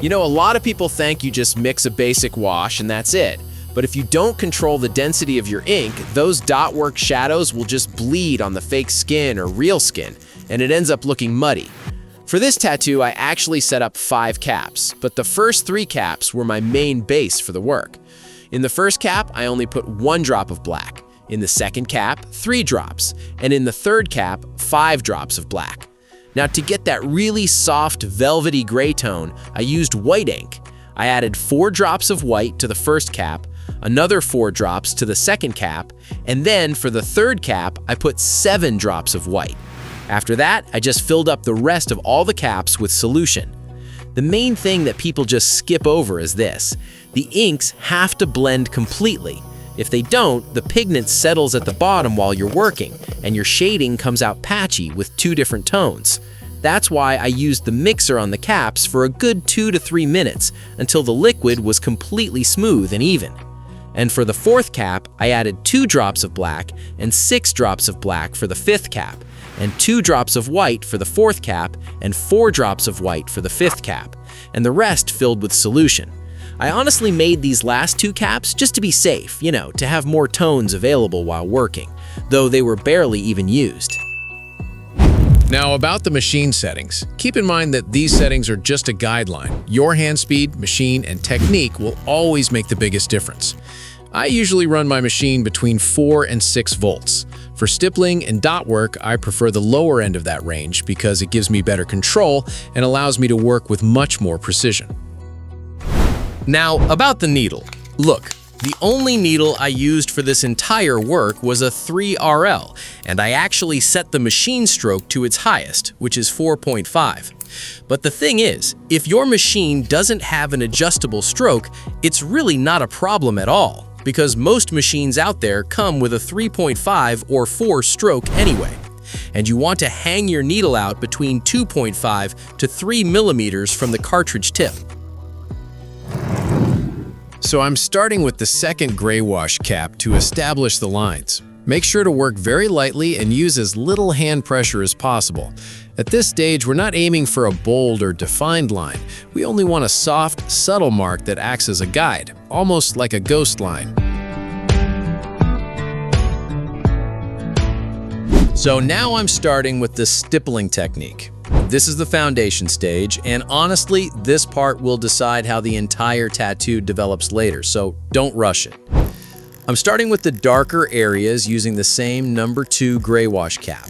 You know, a lot of people think you just mix a basic wash and that's it. But if you don't control the density of your ink, those dot work shadows will just bleed on the fake skin or real skin, and it ends up looking muddy. For this tattoo, I actually set up 5 caps, but the first 3 caps were my main base for the work. In the first cap, I only put 1 drop of black. In the second cap, 3 drops. And in the third cap, 5 drops of black. Now, to get that really soft, velvety gray tone, I used white ink. I added 4 drops of white to the first cap, another 4 drops to the second cap, and then for the third cap, I put 7 drops of white. After that, I just filled up the rest of all the caps with solution. The main thing that people just skip over is this. The inks have to blend completely. If they don't, the pigment settles at the bottom while you're working, and your shading comes out patchy with 2 different tones. That's why I used the mixer on the caps for a good 2 to 3 minutes until the liquid was completely smooth and even. And for the fourth cap, I added 2 drops of black and 6 drops of black for the fifth cap, and 2 drops of white for the fourth cap and 4 drops of white for the fifth cap, and the rest filled with solution. I honestly made these last 2 caps just to be safe, to have more tones available while working, though they were barely even used. Now, about the machine settings, keep in mind that these settings are just a guideline. Your hand speed, machine, and technique will always make the biggest difference. I usually run my machine between 4 and 6 volts. For stippling and dot work, I prefer the lower end of that range because it gives me better control and allows me to work with much more precision. Now, about the needle. Look, the only needle I used for this entire work was a 3RL, and I actually set the machine stroke to its highest, which is 4.5. But the thing is, if your machine doesn't have an adjustable stroke, it's really not a problem at all, because most machines out there come with a 3.5 or 4 stroke anyway. And you want to hang your needle out between 2.5 to 3 millimeters from the cartridge tip. So I'm starting with the second gray wash cap to establish the lines. Make sure to work very lightly and use as little hand pressure as possible. At this stage, we're not aiming for a bold or defined line. We only want a soft, subtle mark that acts as a guide, almost like a ghost line. So now I'm starting with the stippling technique. This is the foundation stage, and honestly, this part will decide how the entire tattoo develops later, so don't rush it. I'm starting with the darker areas using the same number 2 gray wash cap.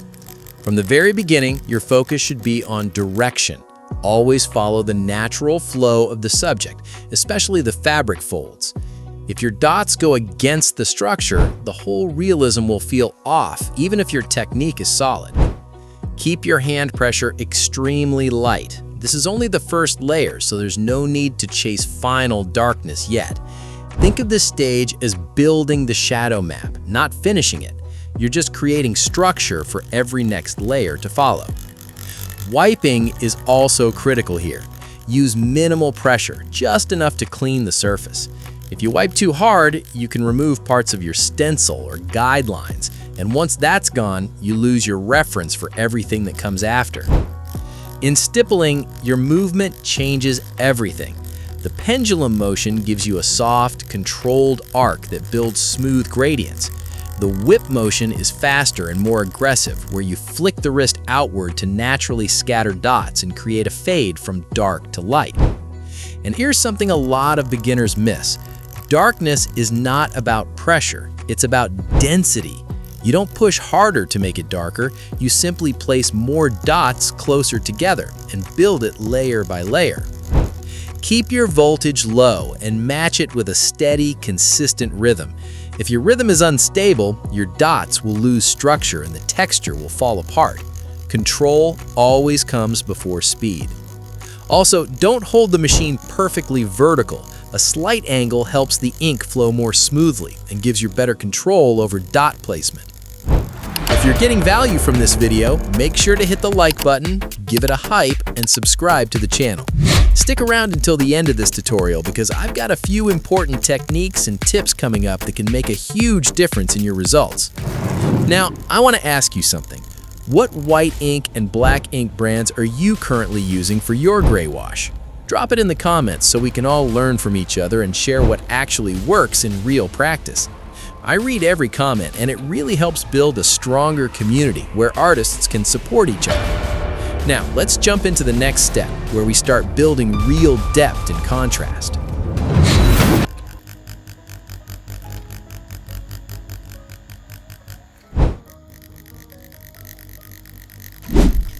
From the very beginning, your focus should be on direction. Always follow the natural flow of the subject, especially the fabric folds. If your dots go against the structure, the whole realism will feel off, even if your technique is solid. Keep your hand pressure extremely light. This is only the first layer, so there's no need to chase final darkness yet. Think of this stage as building the shadow map, not finishing it. You're just creating structure for every next layer to follow. Wiping is also critical here. Use minimal pressure, just enough to clean the surface. If you wipe too hard, you can remove parts of your stencil or guidelines, and once that's gone, you lose your reference for everything that comes after. In stippling, your movement changes everything. The pendulum motion gives you a soft, controlled arc that builds smooth gradients. The whip motion is faster and more aggressive, where you flick the wrist outward to naturally scatter dots and create a fade from dark to light. And here's something a lot of beginners miss. Darkness is not about pressure, it's about density. You don't push harder to make it darker, you simply place more dots closer together and build it layer by layer. Keep your voltage low and match it with a steady, consistent rhythm. If your rhythm is unstable, your dots will lose structure and the texture will fall apart. Control always comes before speed. Also, don't hold the machine perfectly vertical. A slight angle helps the ink flow more smoothly and gives you better control over dot placement. If you're getting value from this video, make sure to hit the like button, give it a hype, and subscribe to the channel. Stick around until the end of this tutorial because I've got a few important techniques and tips coming up that can make a huge difference in your results. Now, I want to ask you something. What white ink and black ink brands are you currently using for your gray wash? Drop it in the comments so we can all learn from each other and share what actually works in real practice. I read every comment, and it really helps build a stronger community where artists can support each other. Now, let's jump into the next step, where we start building real depth and contrast.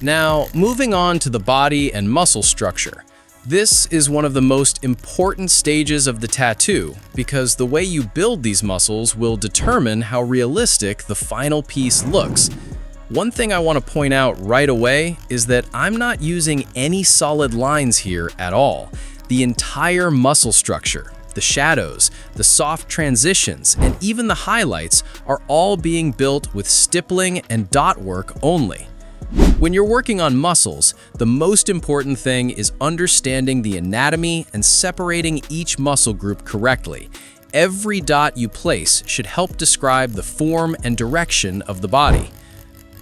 Now, moving on to the body and muscle structure. This is one of the most important stages of the tattoo because the way you build these muscles will determine how realistic the final piece looks. One thing I want to point out right away is that I'm not using any solid lines here at all. The entire muscle structure, the shadows, the soft transitions, and even the highlights are all being built with stippling and dot work only. When you're working on muscles, the most important thing is understanding the anatomy and separating each muscle group correctly. Every dot you place should help describe the form and direction of the body.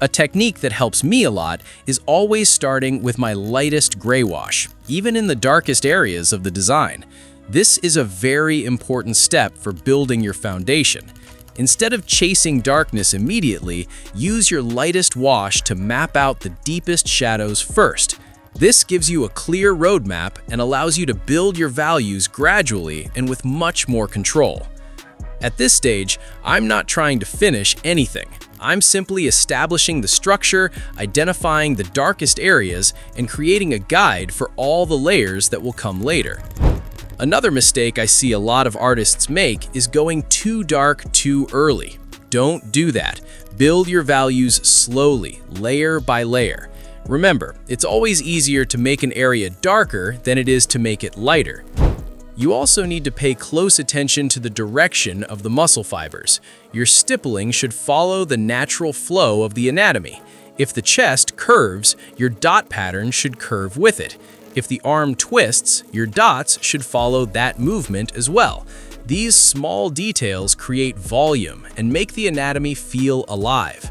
A technique that helps me a lot is always starting with my lightest gray wash, even in the darkest areas of the design. This is a very important step for building your foundation. Instead of chasing darkness immediately, use your lightest wash to map out the deepest shadows first. This gives you a clear roadmap and allows you to build your values gradually and with much more control. At this stage, I'm not trying to finish anything. I'm simply establishing the structure, identifying the darkest areas, and creating a guide for all the layers that will come later. Another mistake I see a lot of artists make is going too dark too early. Don't do that. Build your values slowly, layer by layer. Remember, it's always easier to make an area darker than it is to make it lighter. You also need to pay close attention to the direction of the muscle fibers. Your stippling should follow the natural flow of the anatomy. If the chest curves, your dot pattern should curve with it. If the arm twists, your dots should follow that movement as well. These small details create volume and make the anatomy feel alive.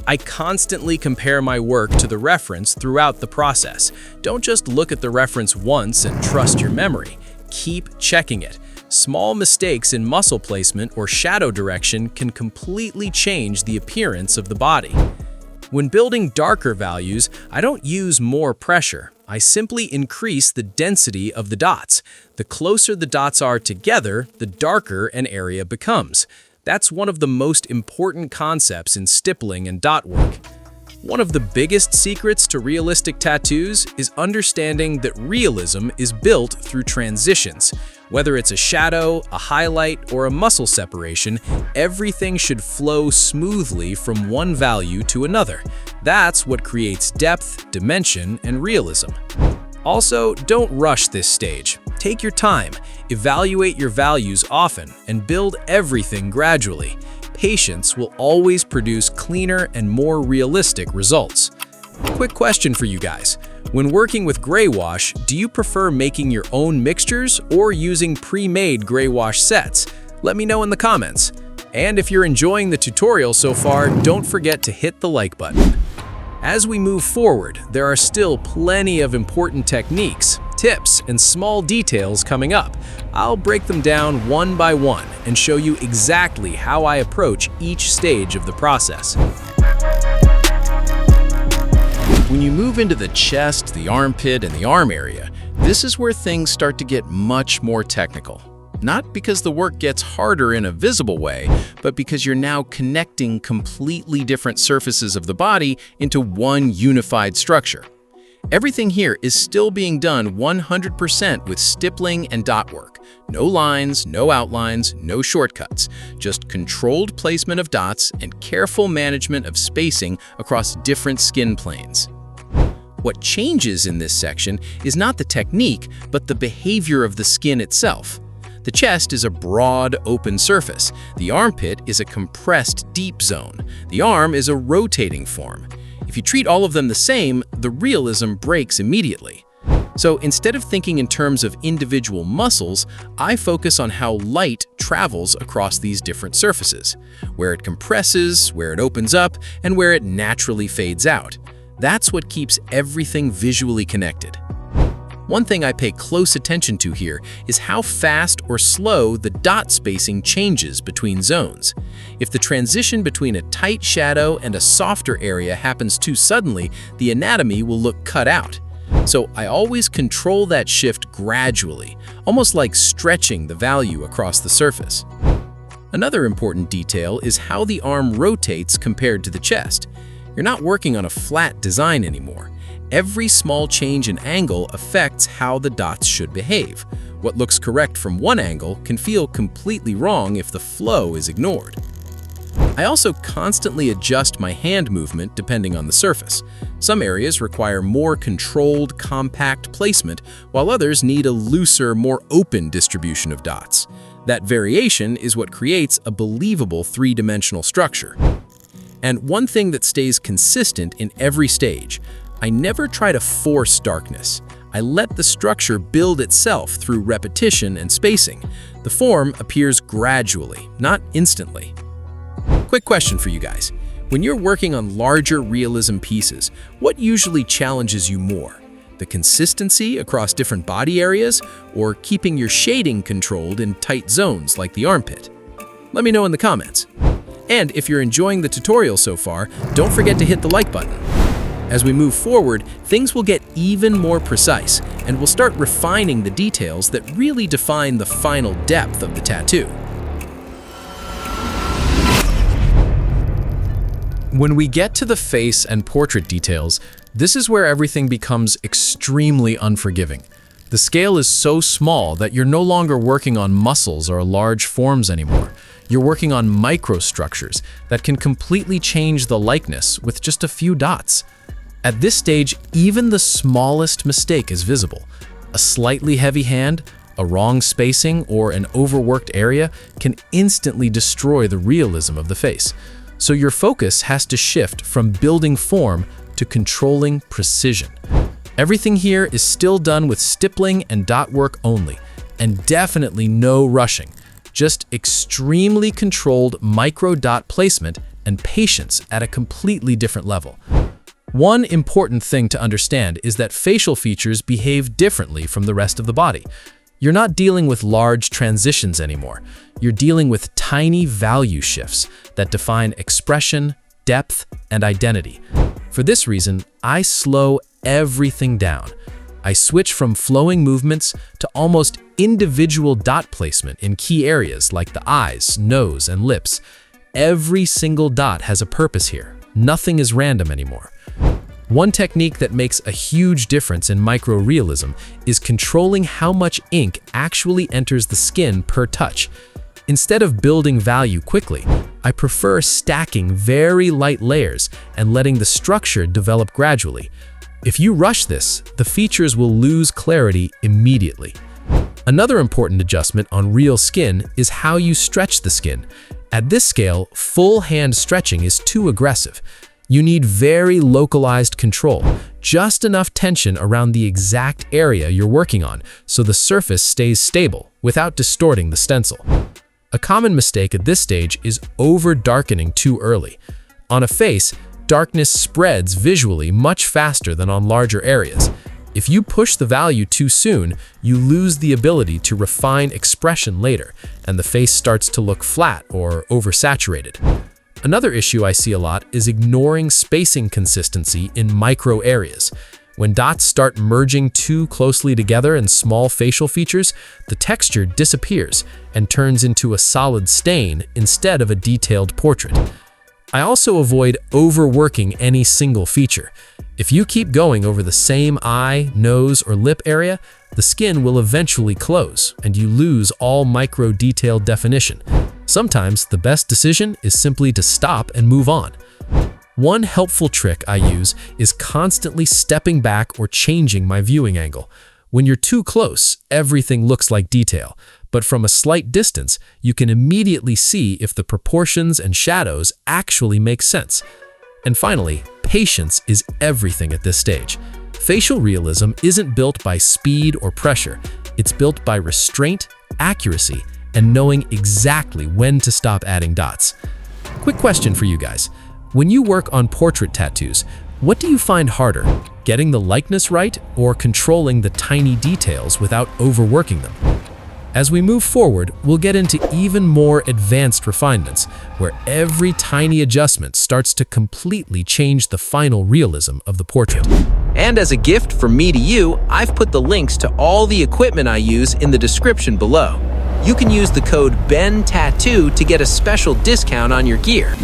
I constantly compare my work to the reference throughout the process. Don't just look at the reference once and trust your memory. Keep checking it. Small mistakes in muscle placement or shadow direction can completely change the appearance of the body. When building darker values, I don't use more pressure. I simply increase the density of the dots. The closer the dots are together, the darker an area becomes. That's one of the most important concepts in stippling and dot work. One of the biggest secrets to realistic tattoos is understanding that realism is built through transitions. Whether it's a shadow, a highlight, or a muscle separation, everything should flow smoothly from one value to another. That's what creates depth, dimension, and realism. Also, don't rush this stage. Take your time, evaluate your values often, and build everything gradually. Patience will always produce cleaner and more realistic results. Quick question for you guys. When working with gray wash, do you prefer making your own mixtures or using pre-made gray wash sets? Let me know in the comments. And if you're enjoying the tutorial so far, don't forget to hit the like button. As we move forward, there are still plenty of important techniques, tips, and small details coming up. I'll break them down one by one and show you exactly how I approach each stage of the process. When you move into the chest, the armpit, and the arm area, this is where things start to get much more technical. Not because the work gets harder in a visible way, but because you're now connecting completely different surfaces of the body into one unified structure. Everything here is still being done 100% with stippling and dot work. No lines, no outlines, no shortcuts. Just controlled placement of dots and careful management of spacing across different skin planes. What changes in this section is not the technique, but the behavior of the skin itself. The chest is a broad, open surface. The armpit is a compressed, deep zone. The arm is a rotating form. If you treat all of them the same, the realism breaks immediately. So instead of thinking in terms of individual muscles, I focus on how light travels across these different surfaces, where it compresses, where it opens up, and where it naturally fades out. That's what keeps everything visually connected. One thing I pay close attention to here is how fast or slow the dot spacing changes between zones. If the transition between a tight shadow and a softer area happens too suddenly, the anatomy will look cut out. So I always control that shift gradually, almost like stretching the value across the surface. Another important detail is how the arm rotates compared to the chest. You're not working on a flat design anymore. Every small change in angle affects how the dots should behave. What looks correct from one angle can feel completely wrong if the flow is ignored. I also constantly adjust my hand movement depending on the surface. Some areas require more controlled, compact placement, while others need a looser, more open distribution of dots. That variation is what creates a believable three-dimensional structure. And one thing that stays consistent in every stage: I never try to force darkness. I let the structure build itself through repetition and spacing. The form appears gradually, not instantly. Quick question for you guys. When you're working on larger realism pieces, what usually challenges you more? The consistency across different body areas, or keeping your shading controlled in tight zones like the armpit? Let me know in the comments. And if you're enjoying the tutorial so far, don't forget to hit the like button. As we move forward, things will get even more precise, and we'll start refining the details that really define the final depth of the tattoo. When we get to the face and portrait details, this is where everything becomes extremely unforgiving. The scale is so small that you're no longer working on muscles or large forms anymore. You're working on microstructures that can completely change the likeness with just a few dots. At this stage, even the smallest mistake is visible. A slightly heavy hand, a wrong spacing, or an overworked area can instantly destroy the realism of the face. So your focus has to shift from building form to controlling precision. Everything here is still done with stippling and dot work only, and definitely no rushing. Just extremely controlled micro dot placement and patience at a completely different level. One important thing to understand is that facial features behave differently from the rest of the body. You're not dealing with large transitions anymore. You're dealing with tiny value shifts that define expression, depth, and identity. For this reason, I slow everything down. I switch from flowing movements to almost individual dot placement in key areas like the eyes, nose, and lips. Every single dot has a purpose here. Nothing is random anymore. One technique that makes a huge difference in micro-realism is controlling how much ink actually enters the skin per touch. Instead of building value quickly, I prefer stacking very light layers and letting the structure develop gradually. If you rush this, the features will lose clarity immediately. Another important adjustment on real skin is how you stretch the skin. At this scale, full hand stretching is too aggressive. You need very localized control, just enough tension around the exact area you're working on so the surface stays stable without distorting the stencil. A common mistake at this stage is over-darkening too early. On a face, darkness spreads visually much faster than on larger areas. If you push the value too soon, you lose the ability to refine expression later, and the face starts to look flat or oversaturated. Another issue I see a lot is ignoring spacing consistency in micro areas. When dots start merging too closely together in small facial features, the texture disappears and turns into a solid stain instead of a detailed portrait. I also avoid overworking any single feature. If you keep going over the same eye, nose, or lip area, the skin will eventually close and you lose all micro-detailed definition. Sometimes the best decision is simply to stop and move on. One helpful trick I use is constantly stepping back or changing my viewing angle. When you're too close, everything looks like detail, but from a slight distance, you can immediately see if the proportions and shadows actually make sense. And finally, patience is everything at this stage. Facial realism isn't built by speed or pressure. It's built by restraint, accuracy, and knowing exactly when to stop adding dots. Quick question for you guys. When you work on portrait tattoos, What do you find harder, getting the likeness right or controlling the tiny details without overworking them? As we move forward, we'll get into even more advanced refinements, where every tiny adjustment starts to completely change the final realism of the portrait. And as a gift from me to you, I've put the links to all the equipment I use in the description below. You can use the code BENTATTOO to get a special discount on your gear.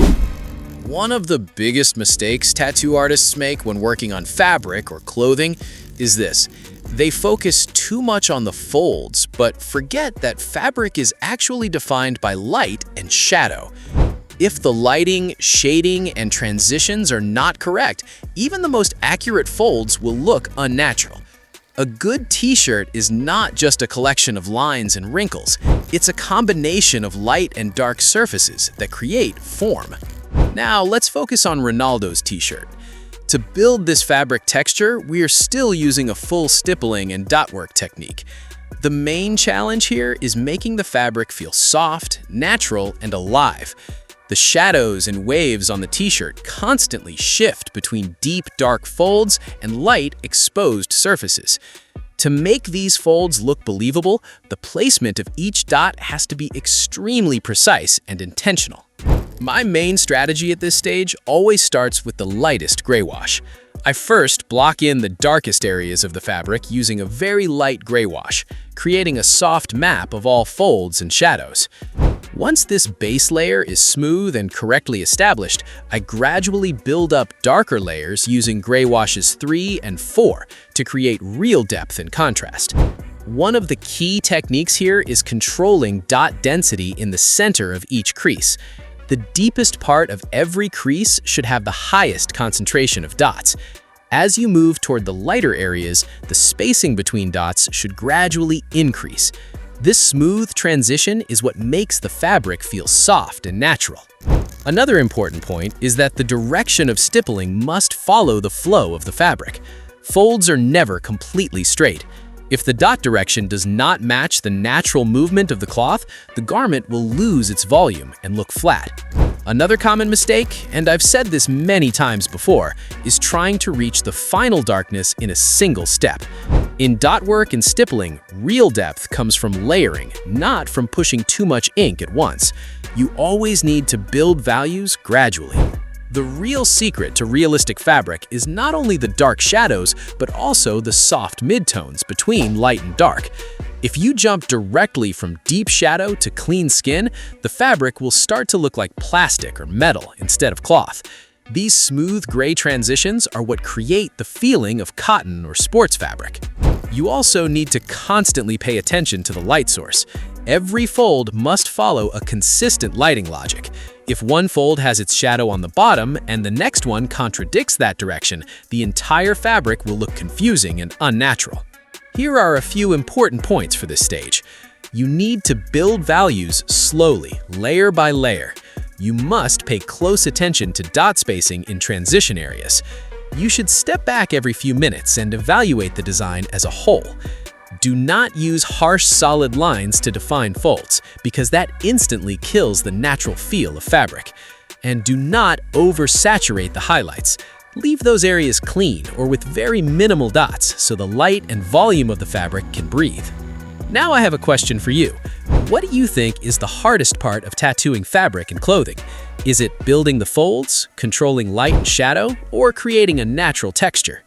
One of the biggest mistakes tattoo artists make when working on fabric or clothing is this. They focus too much on the folds, but forget that fabric is actually defined by light and shadow. If the lighting, shading, and transitions are not correct, even the most accurate folds will look unnatural. A good t-shirt is not just a collection of lines and wrinkles. It's a combination of light and dark surfaces that create form. Now, let's focus on Ronaldo's t-shirt. To build this fabric texture, we are still using a full stippling and dotwork technique. The main challenge here is making the fabric feel soft, natural, and alive. The shadows and waves on the t-shirt constantly shift between deep, dark folds and light, exposed surfaces. To make these folds look believable, the placement of each dot has to be extremely precise and intentional. My main strategy at this stage always starts with the lightest greywash. I first block in the darkest areas of the fabric using a very light greywash, creating a soft map of all folds and shadows. Once this base layer is smooth and correctly established, I gradually build up darker layers using greywashes 3 and 4 to create real depth and contrast. One of the key techniques here is controlling dot density in the center of each crease. The deepest part of every crease should have the highest concentration of dots. As you move toward the lighter areas, the spacing between dots should gradually increase. This smooth transition is what makes the fabric feel soft and natural. Another important point is that the direction of stippling must follow the flow of the fabric. Folds are never completely straight. If the dot direction does not match the natural movement of the cloth, the garment will lose its volume and look flat. Another common mistake, and I've said this many times before, is trying to reach the final darkness in a single step. In dot work and stippling, real depth comes from layering, not from pushing too much ink at once. You always need to build values gradually. The real secret to realistic fabric is not only the dark shadows, but also the soft midtones between light and dark. If you jump directly from deep shadow to clean skin, the fabric will start to look like plastic or metal instead of cloth. These smooth gray transitions are what create the feeling of cotton or sports fabric. You also need to constantly pay attention to the light source. Every fold must follow a consistent lighting logic. If one fold has its shadow on the bottom and the next one contradicts that direction, the entire fabric will look confusing and unnatural. Here are a few important points for this stage. You need to build values slowly, layer by layer. You must pay close attention to dot spacing in transition areas. You should step back every few minutes and evaluate the design as a whole. Do not use harsh, solid lines to define folds, because that instantly kills the natural feel of fabric. And do not oversaturate the highlights. Leave those areas clean or with very minimal dots so the light and volume of the fabric can breathe. Now I have a question for you. What do you think is the hardest part of tattooing fabric and clothing? Is it building the folds, controlling light and shadow, or creating a natural texture?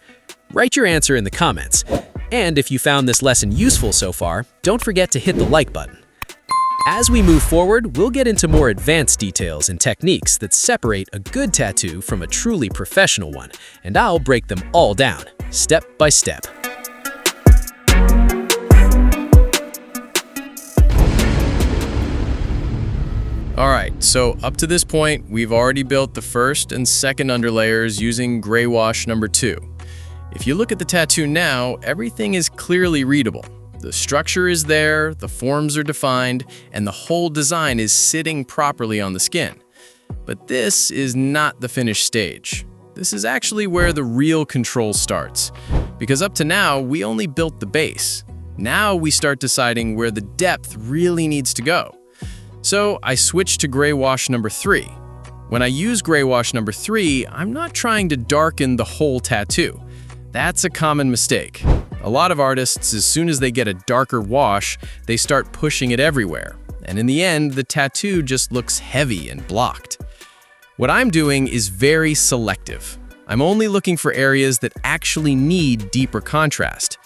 Write your answer in the comments. And if you found this lesson useful so far, don't forget to hit the like button. As we move forward, we'll get into more advanced details and techniques that separate a good tattoo from a truly professional one, and I'll break them all down, step by step. Alright, so up to this point, we've already built the first and second underlayers using greywash number 2. If you look at the tattoo now, everything is clearly readable. The structure is there, the forms are defined, and the whole design is sitting properly on the skin. But this is not the finished stage. This is actually where the real control starts. Because up to now, we only built the base. Now we start deciding where the depth really needs to go. So I switched to greywash number 3. When I use greywash number 3, I'm not trying to darken the whole tattoo. That's a common mistake. A lot of artists, as soon as they get a darker wash, they start pushing it everywhere. And in the end, the tattoo just looks heavy and blocked. What I'm doing is very selective. I'm only looking for areas that actually need deeper contrast,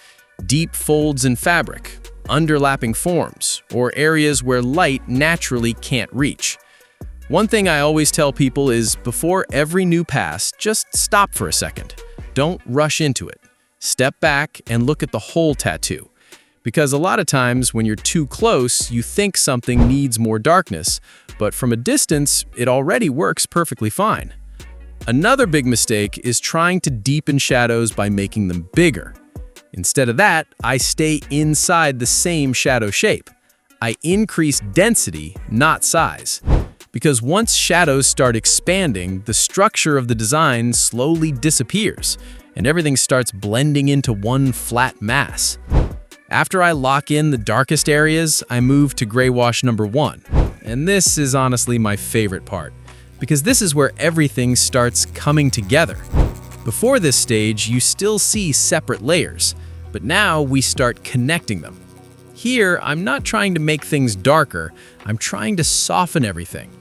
deep folds in fabric, underlapping forms, or areas where light naturally can't reach. One thing I always tell people is before every new pass, just stop for a second. Don't rush into it. Step back and look at the whole tattoo. Because a lot of times when you're too close, you think something needs more darkness, but from a distance, it already works perfectly fine. Another big mistake is trying to deepen shadows by making them bigger. Instead of that, I stay inside the same shadow shape. I increase density, not size. Because once shadows start expanding, the structure of the design slowly disappears, and everything starts blending into one flat mass. After I lock in the darkest areas, I move to greywash number 1. And this is honestly my favorite part, because this is where everything starts coming together. Before this stage, you still see separate layers, but now we start connecting them. Here, I'm not trying to make things darker, I'm trying to soften everything.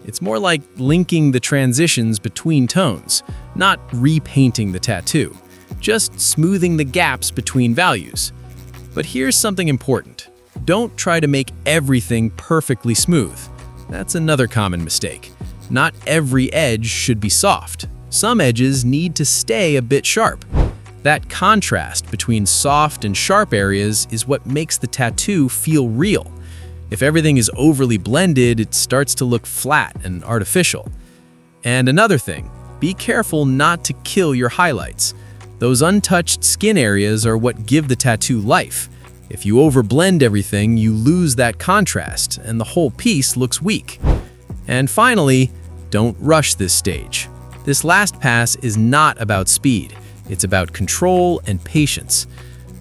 It's more like linking the transitions between tones, not repainting the tattoo, just smoothing the gaps between values. But here's something important. Don't try to make everything perfectly smooth. That's another common mistake. Not every edge should be soft. Some edges need to stay a bit sharp. That contrast between soft and sharp areas is what makes the tattoo feel real. If everything is overly blended, it starts to look flat and artificial. And another thing, be careful not to kill your highlights. Those untouched skin areas are what give the tattoo life. If you overblend everything, you lose that contrast, and the whole piece looks weak. And finally, don't rush this stage. This last pass is not about speed. It's about control and patience.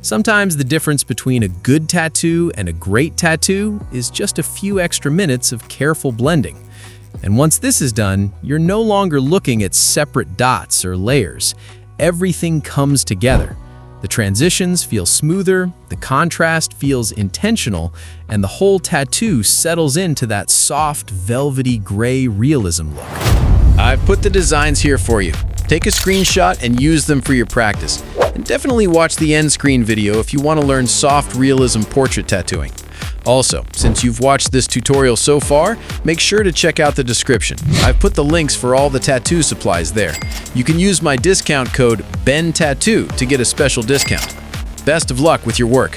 Sometimes the difference between a good tattoo and a great tattoo is just a few extra minutes of careful blending. And once this is done, you're no longer looking at separate dots or layers. Everything comes together. The transitions feel smoother, the contrast feels intentional, and the whole tattoo settles into that soft, velvety gray realism look. I've put the designs here for you. Take a screenshot and use them for your practice. And definitely watch the end screen video if you want to learn soft realism portrait tattooing. Also, since you've watched this tutorial so far, make sure to check out the description. I've put the links for all the tattoo supplies there. You can use my discount code BENTATTOO to get a special discount. Best of luck with your work.